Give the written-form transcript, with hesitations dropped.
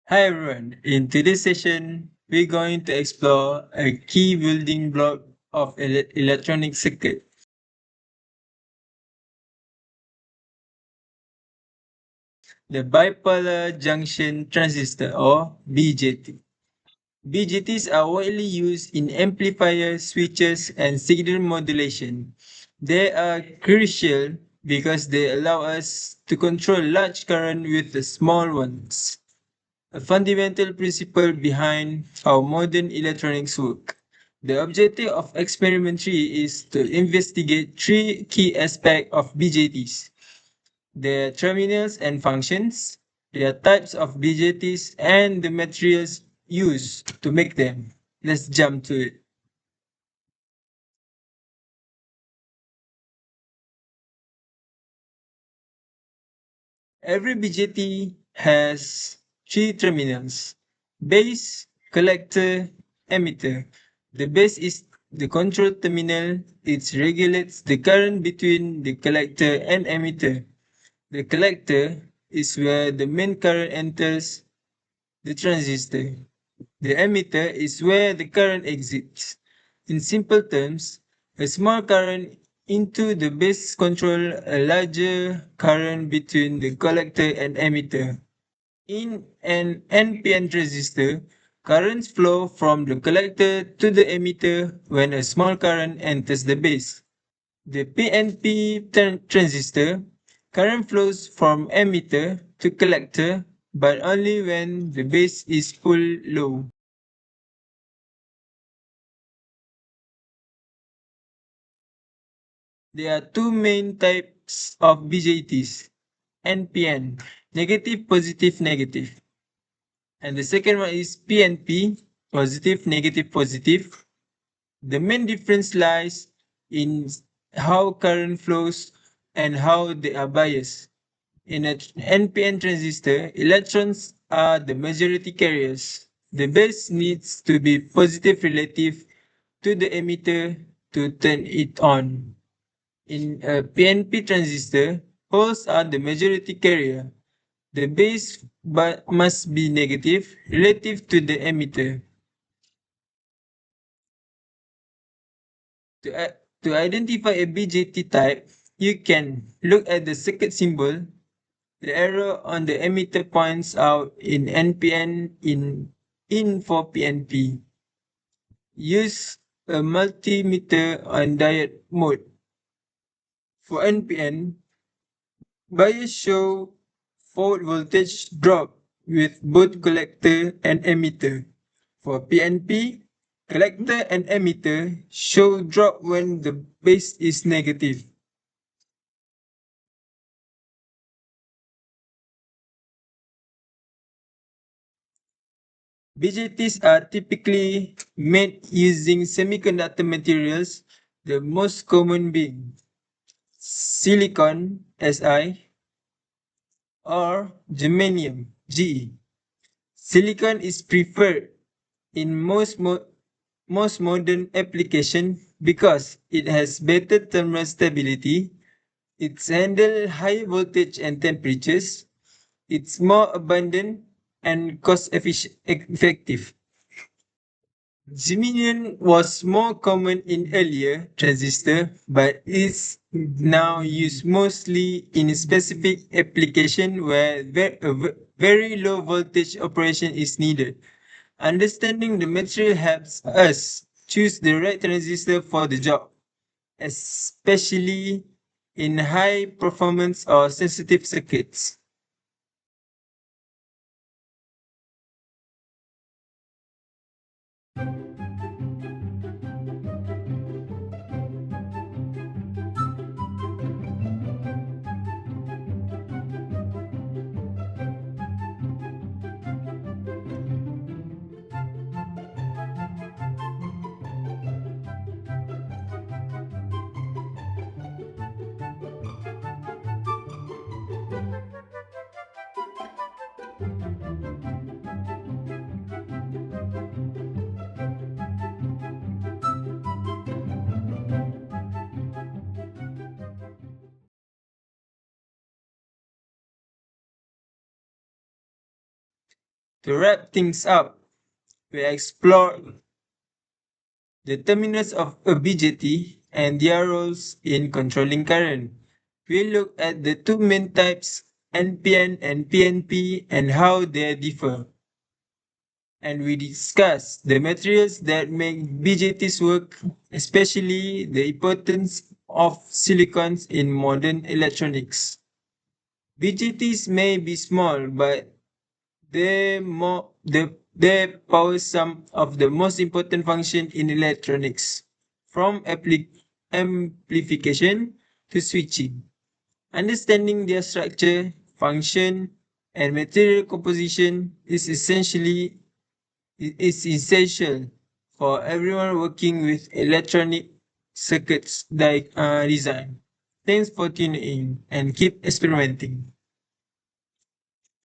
Hi everyone, in today's session, we're going to explore a key building block of electronic circuit, the bipolar junction transistor or BJT. BJTs are widely used in amplifiers, switches, and signal modulation. They are crucial because they allow us to control large current with the small ones. A fundamental principle behind how modern electronics work. The objective of experiment 3 is to investigate three key aspects of BJTs: their terminals and functions, their types of BJTs, and the materials used to make them. Let's jump to it. Every BJT has three terminals: base, collector, emitter. The base is the control terminal. It regulates the current between the collector and emitter. The collector is where the main current enters the transistor. The emitter is where the current exits. In simple terms, a small current into the base control a larger current between the collector and emitter. In an NPN transistor, currents flow from the collector to the emitter when a small current enters the base. The PNP transistor, current flows from emitter to collector, but only when the base is full low. There are two main types of BJTs: NPN, negative, positive, negative. And the second one is PNP, positive, negative, positive. The main difference lies in how current flows and how they are biased. In an NPN transistor, electrons are the majority carriers. The base needs to be positive relative to the emitter to turn it on. In a PNP transistor, holes are the majority carrier. The base must be negative relative to the emitter. To identify a BJT type, you can look at the circuit symbol. The arrow on the emitter points out in NPN in for PNP. Use a multimeter on diode mode. For NPN, bias show forward voltage drop with both collector and emitter. For PNP, collector and emitter show drop when the base is negative. BJTs are typically made using semiconductor materials, the most common being silicon Si or germanium Ge. Silicon is preferred in most modern applications because it has better thermal stability, it handles high voltage and temperatures, it's more abundant and effective. Germanium was more common in earlier transistor, but is now used mostly in specific application where very low voltage operation is needed. Understanding the material helps us choose the right transistor for the job, especially in high performance or sensitive circuits. To wrap things up, we explore the terminals of a BJT and their roles in controlling current. We look at the two main types, NPN and PNP, and how they differ. And we discuss the materials that make BJTs work, especially the importance of silicons in modern electronics. BJTs may be small, but they power some of the most important functions in electronics, from amplification to switching. Understanding their structure, function, and material composition is essential for everyone working with electronic circuits design. Thanks for tuning in and keep experimenting.